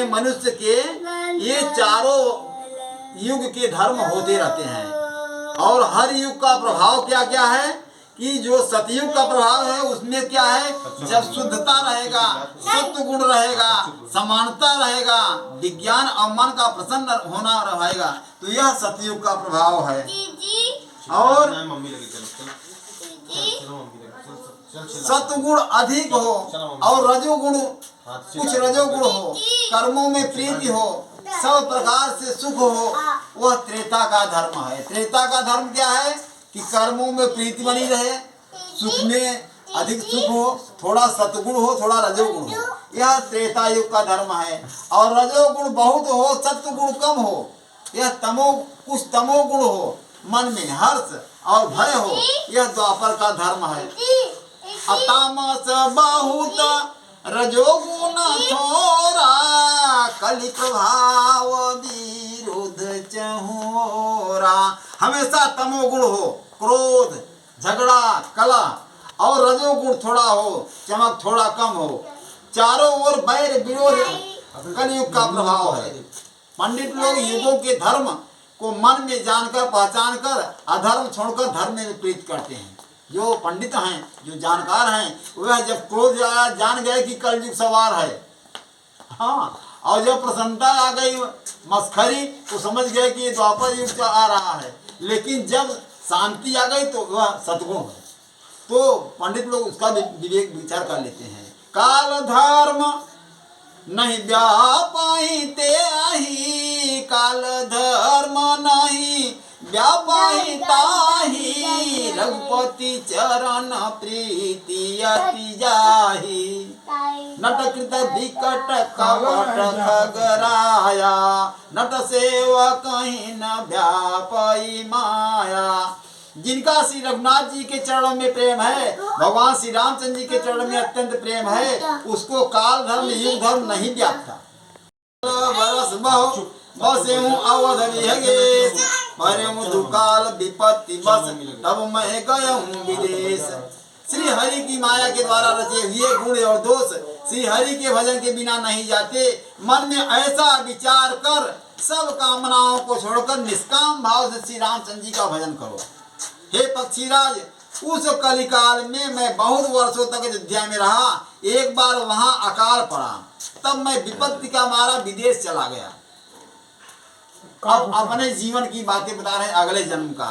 मनुष्य के ये चारों युग के धर्म होते रहते हैं। और हर युग का प्रभाव क्या क्या है कि जो सतयुग का प्रभाव है उसमें क्या है, जब शुद्धता रहेगा, सत्व गुण रहेगा, समानता रहेगा, विज्ञान और मन का प्रसन्न होना रहेगा, तो यह सतयुग का प्रभाव है। और सत्वगुण अधिक हो और रजोगुण कुछ रजोगुण हो, कर्मों में प्रीति हो, सब प्रकार से सुख हो, वह त्रेता का धर्म है। त्रेता का धर्म क्या है कि कर्मों में प्रीति बनी रहे, सुख में अधिक सुख हो, थोड़ा सत्वगुण हो, थोड़ा रजोगुण हो, यह त्रेता युग का धर्म है। और रजोगुण बहुत हो, सत्वगुण कम हो, यह कुछ तमोगुण हो, मन में हर्ष और भय हो, यह द्वापर का धर्म है। अतामस बहुत रजोगुण थोरा, कलि प्रभाव विरुद्ध चहोरा। हमेशा तमोगुण हो, क्रोध, झगड़ा, कलह, और रजोगुण थोड़ा हो, चमक थोड़ा कम हो, चारों ओर बैर विरोध कलयुग का प्रभाव है। पंडित लोग युगों के धर्म को मन में जानकर पहचान कर अधर्म छोड़कर धर्म में प्रीत करते हैं। जो पंडित हैं, जो जानकार हैं, वह जब क्रोध आया जान गए कि कलयुग सवार है, हाँ, और जब प्रसन्नता आ गई मस्खरी तो समझ गए कि ये द्वापर युग आ रहा है। लेकिन जब शांति आ गई तो वह सद्गुण है, तो पंडित लोग उसका विवेक विचार कर लेते हैं। काल धर्म नहीं व्यापाहिते आही, काल धर्म नहीं व्यापाहिताही, रघुपति चरण प्रीति अति जाही, नटकृत विकट कपट खगराया, नट सेवा कहीं न व्यापी माया। जिनका श्री रघुनाथ जी के चरणों में प्रेम है, भगवान श्री रामचंद्र जी के चरणों में अत्यंत प्रेम है, उसको काल धर्म युग धर्म नहीं व्यापता। बरस बसे हूँ अवध विहगेश, मरे हूँ दुकाल विपत्ति बस, तब मैं गया हूँ विदेश। श्री हरि की माया के द्वारा रचे हुए गुण और दोष श्री हरि के भजन के बिना नहीं जाते। मन में ऐसा विचार कर सब कामनाओं को छोड़कर निष्काम भाव से श्री रामचंद्र जी का भजन करो। हे पक्षीराज, उस कलिकाल में मैं बहुत वर्षों तक अयोध्या में रहा। एक बार वहां अकाल पड़ा, तब मैं विपत्ति का मारा विदेश चला गया। अब अपने जीवन की बातें बता रहे हैं, अगले जन्म का।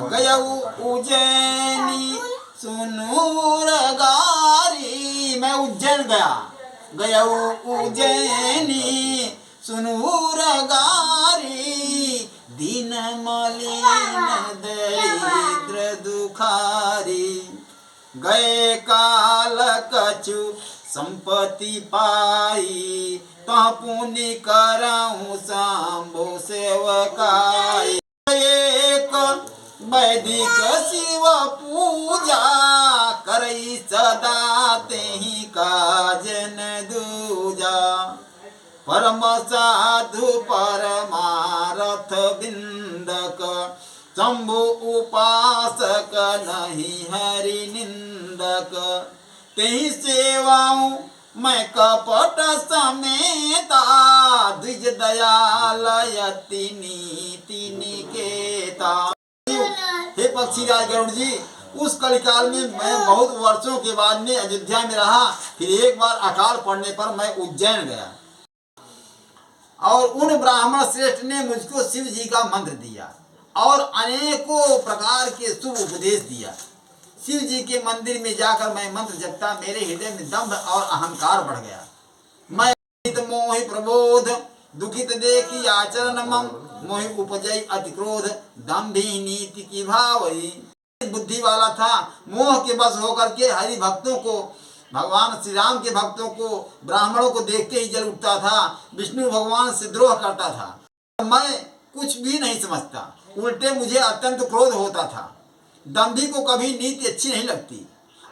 गया उज्जैनी सुनूर गारी, मैं उज्जैन गया उज्जैनी सुनूर गारी, दीन मलिन दरिद्र दुखारी, गए काल कछु संपत्ति पाई, तह पुण्य कराऊं शंभु सेवकाई। एक वैदिक शिव पूजा करई सदा तेहि काजन दूजा, परम साधु परमारथ बिंदक, शंभु उपासक नहीं हरि निंदक, तेहि सेवाऊं मैं कपट समेता, द्विज दयाल यति नीति निकेता। हे पक्षीराज गरुड़ जी, उस कलिकाल में मैं बहुत वर्षों के बाद में अयोध्या में रहा। फिर एक बार अकाल पड़ने पर मैं उज्जैन गया और उन ब्राह्मण श्रेष्ठ ने मुझको शिव जी का मंत्र दिया और अनेकों प्रकार के शुभ उपदेश दिया। शिव जी के मंदिर में जाकर मैं मंत्र जपता, मेरे हृदय में दंभ और अहंकार बढ़ गया। मैं मोहि प्रबोध दुखित देखी आचरण मम, मोहि उपजई अति क्रोध, दंभी नीति की भावई। बुद्धि वाला था, मोह के बस होकर के हरि भक्तों को, भगवान श्री राम के भक्तों को, ब्राह्मणों को देखते ही जल उठता था, विष्णु भगवान से द्रोह करता था। मैं कुछ भी नहीं समझता, उल्टे मुझे अत्यंत क्रोध होता था। दंभी को कभी नीति अच्छी नहीं लगती।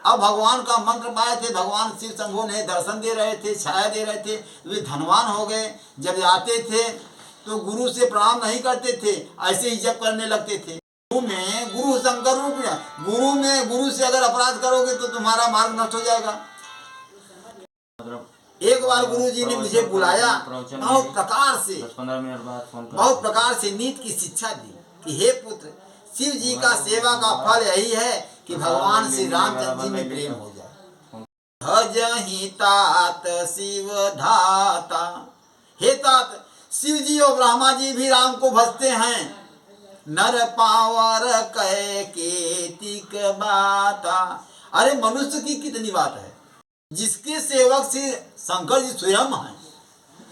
अब भगवान का मंत्र पाए थे, भगवान शिव शंभु ने दर्शन दे रहे थे, छाया दे रहे थे, वे धनवान हो गए। जब आते थे तो गुरु से प्रणाम नहीं करते थे, ऐसे ही जप करने लगते थे। गुरु शंकर रूप, गुरु से अगर अपराध करोगे तो तुम्हारा मार्ग नष्ट हो जाएगा। एक बार गुरुजी ने मुझे बुलाया, बहुत प्रकार से 10-15 मिनट बाद फोन कर, बहुत प्रकार से नीति की शिक्षा दी कि हे पुत्र, शिव जी का सेवा का फल यही है कि भगवान श्री रामचंद्र जी में प्रेम हो जाए। भजहि तात शिव धाता, हे तात, शिव जी और ब्रह्मा जी भी राम को भजते हैं। नर पावर कह केतिक बाता, अरे मनुष्य की कितनी बात है, जिसके सेवक श्री शंकर जी स्वयं हैं,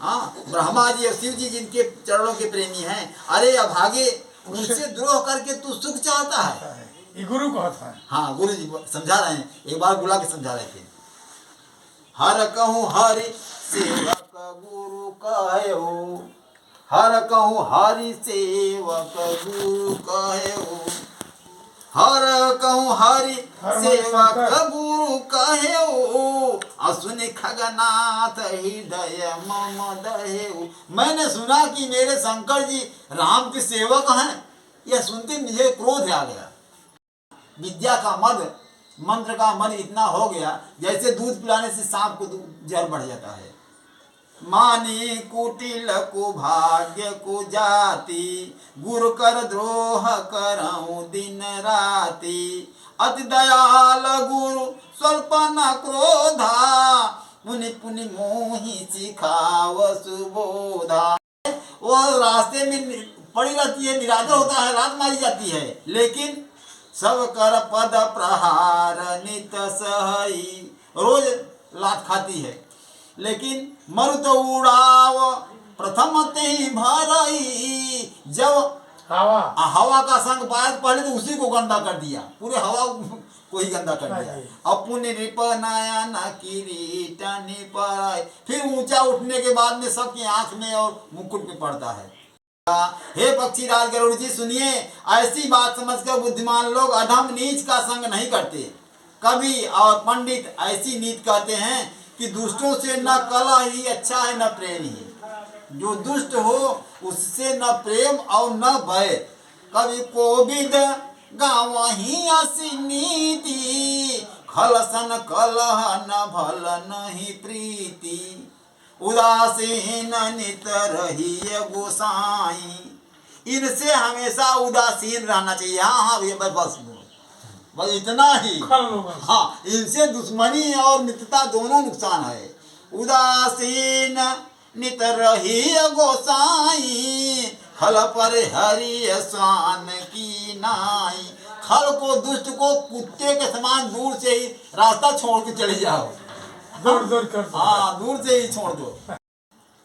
हाँ, ब्रह्मा जी और शिव जी जिनके चरणों के प्रेमी हैं, अरे अभागे उनसे द्रोह करके तू सुख चाहता है। ये गुरु कहता है। हाँ, गुरु जी समझा रहे हैं, एक बार बुला के समझा रहे थे। हर कहूँ हरि सेवक गुरु कहो, हर कहूँ हरि सेवक गुरु कहो, हर कहूँ हरि सेवक गुरु कहो, असुन खगनाथ हृदय मम दहेउ। मैंने सुना कि मेरे शंकर जी राम के सेवक हैं, यह सुनते मुझे क्रोध आ गया। विद्या का मद, मंत्र का मद इतना हो गया जैसे दूध पिलाने से सांप को जहर बढ़ जाता है। मानी कुटिल को भाग्य को जाति, गुरु कर द्रोह करऊं दिन राति। अति दयाल गुरु स्वल्प न क्रोधा, पुनि पुनि मोहि सिखाव सुबोधा। वो रास्ते में पड़ी रहती है, निरादर होता है, रात मारी जाती है, लेकिन सब कर पद प्रहार नित सहई, रोज लात खाती है, लेकिन मरुत उड़ाव प्रथम ते भरई। जब हवा का संग पाया, पहले तो उसी को गंदा कर दिया, पूरे हवा को ही गंदा कर दिया। अपुन रिप नयन किरीट निपराय, फिर ऊंचा उठने के बाद में सबकी आंख में और मुकुट में पड़ता है। हे पक्षी राज गरुड़ जी सुनिए, ऐसी बात समझकर बुद्धिमान लोग अधम नीच का संग नहीं करते। कवि और पंडित ऐसी नीति कहते हैं कि दुष्टों से न कलह ही अच्छा है न प्रेम ही। जो दुष्ट हो उससे न प्रेम और न भय। कवि कोविद गावही असी नीति, खलसन कलह न भल नहीं प्रीति। उदासीन नित रहिए गोसाई, इनसे हमेशा उदासीन रहना चाहिए। हाँ भैया, बस इतना ही। हाँ, इनसे दुश्मनी और मित्रता दोनों नुकसान है। उदासीन नित रहिए गोसाई, खल पर हरि स्वान की नाई। खल को, दुष्ट को कुत्ते के समान दूर से ही रास्ता छोड़ के चले जाओ, दूर कर, हाँ, दूर से ही छोड़ दो।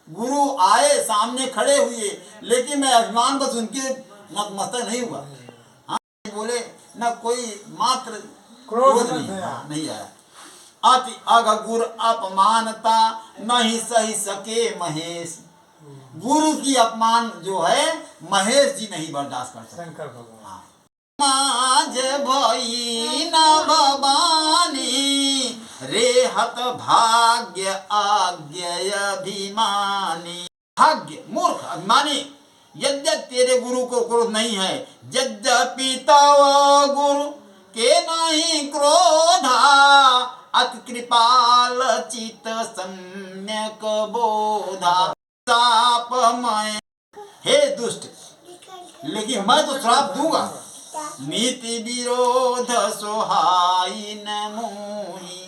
गुरु आए, सामने खड़े हुए, लेकिन मैं अभिमान बस उनके नतमस्तक नहीं हुआ। हाँ, बोले न कोई मात्र क्रोध नहीं आया। अति अघ गुरु अपमानता, नहीं सही सके महेश। गुरु की अपमान जो है महेश जी नहीं बर्दाश्त कर सकते। शंकर भगवान माज भई न भवानी, रेहत भाग्य आज्ञय अभिमानी। भाग्य मूर्ख अभिमानी, यद्यपि तेरे गुरु को क्रोध नहीं है, यद्यपि तव गुरु के नहीं क्रोधा। अति कृपाल चित सम्यक बोधा। शापमय, हे दुष्ट, लेकिन मैं तो श्राप दूंगा। नीति विरोध सोहाई न मोही,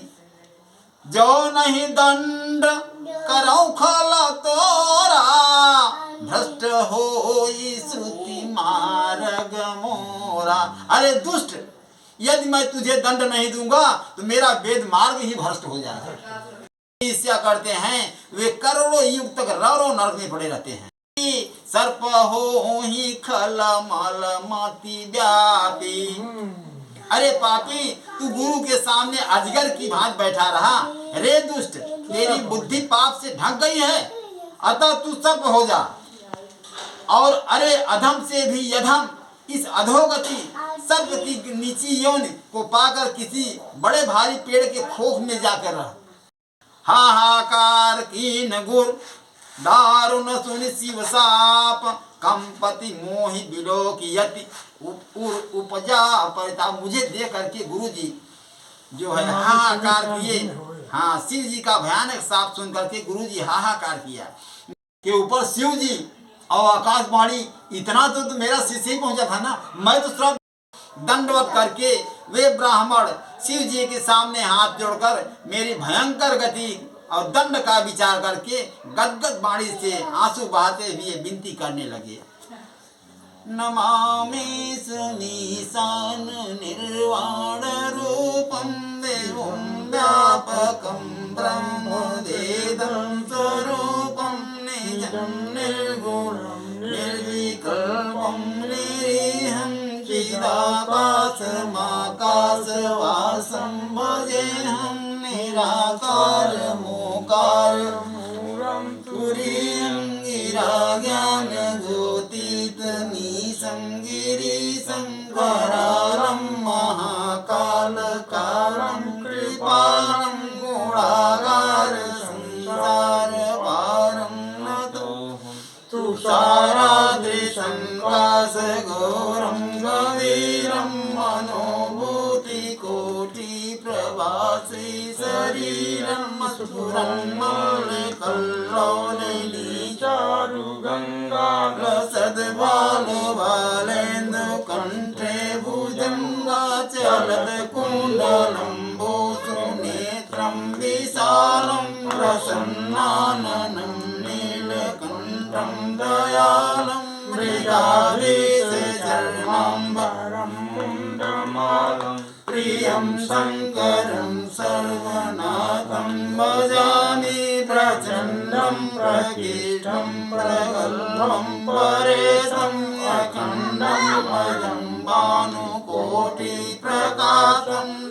जो नहीं दंड करऊं खल तोरा। भ्रष्ट होई श्रुति मार्ग मोरा। अरे दुष्ट, यदि मैं तुझे दंड नहीं दूंगा तो मेरा वेद मार्ग ही भ्रष्ट हो जाएगा। ईर्ष्या करते हैं वे करोड़ों युग तक रौरव नरक में पड़े रहते हैं। सर्प हो ही खल मल मति व्यापी। अरे पापी, तू गुरु के सामने अजगर की भांति बैठा रहा। रे दुष्ट, तेरी बुद्धि पाप से ढक गई है, अतः तू सर्प हो जा। और अरे अधम से भी यधम, इस अधोगति सर्प की नीची यौन को पाकर किसी बड़े भारी पेड़ के खोख में जाकर रह। हाहाकार कीन गुर दारुण सुनि शिव साप। कंपति मोहि विलोकियति उपजा परिताप। मुझे देख करके गुरु जी जो है हाहाकार किए, हाँ, शिव जी का भयानक शाप सुन करके गुरु जी हाहाकार किया कि ऊपर शिव जी और आकाशवाणी, इतना तो मेरा शिष्य ही पहुंचा था ना। मैं तो सब दंडवत करके वे ब्राह्मण शिव जी के सामने हाथ जोड़कर मेरी भयंकर गति और दंड का विचार करके गदगद वाणी से आंसू बहाते हुए विनती करने लगे। नमामि सुनीसान निर्वाण रूपं देवं व्यापकं ब्रह्म वेदं स्वरूपं निजं निर्गुणं निर्विकल्पं निरीहं चिदाकाशमाकाशवासं भजेऽहं निराकारमोकारं तुरीयं गिराज्ञानगोतीतमीशं गिरिशङ्करालं महाकालकारं कृपालं गुणागार संसारपारं नतोऽहं तुषाराद्रिसङ्काशघोरं गभीरं मनोभूतिकोटिप्रवासी शरीरं स्फुरन्मल्लिकल्लोलिनीचारुगङ्गारसद्बालबालेन्दुकण्ठे भुजङ्गाचलत्कुण्डलम्बोसुनेत्रं विशालं प्रसन्नाननं नीलकण्ठं दयालं मृगाधीशचर्माम्बरं मुण्डमालं प्रियं शङ्करं सर्वनाथं भजामि प्रचण्डं प्रकीर्षं प्रगल्भं परेशम् अखण्डं भजं भानुकोटिप्रकाशं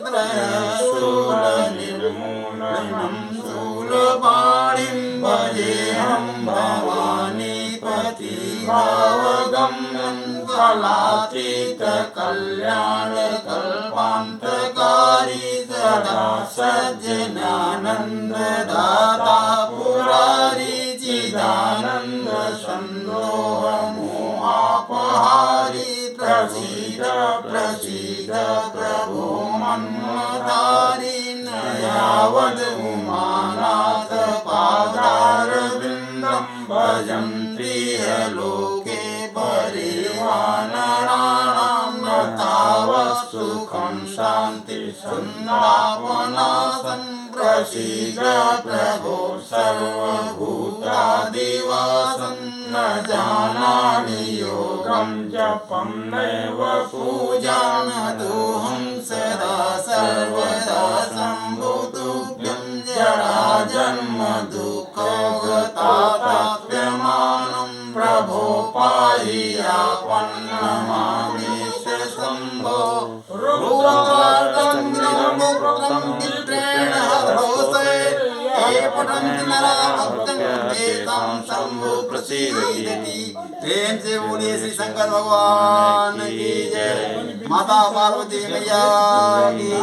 त्रयशूलनिर्मूलनं शूलपाणिं भजेऽहं भवानीपति भावगम्यं कलातीतकल्याणकल्पान्तकारी सदा सज्जनानन्ददाता पुरारी चिदानन्द सन्दोहमोहापहारी प्रसीद प्रसीद प्रभो मन्मथारी न यावद् उमानाथ पादारविन्दं भजन्त्रिह लोके परिवानराणां न तावत् सुखं शान्ति सन्तापनाशं प्रसीद प्रभो सर्वभूतादिवासं न जानामि योगं जपं नैव पूजां दोहं सदा सर्वदा शम्भुतुभ्यं जराजन्म दुःखगताप्यमानं प्रभो पाहि आपन्नमामि शम्भो रुद्रं चित्रेण हरोसे ये पठन्ति नरा भक्तं तेषां शम्भो प्रसीदति। प्रेम से बोलिए श्री शंकर भगवान की जय, माता पार्वती मैया की जय।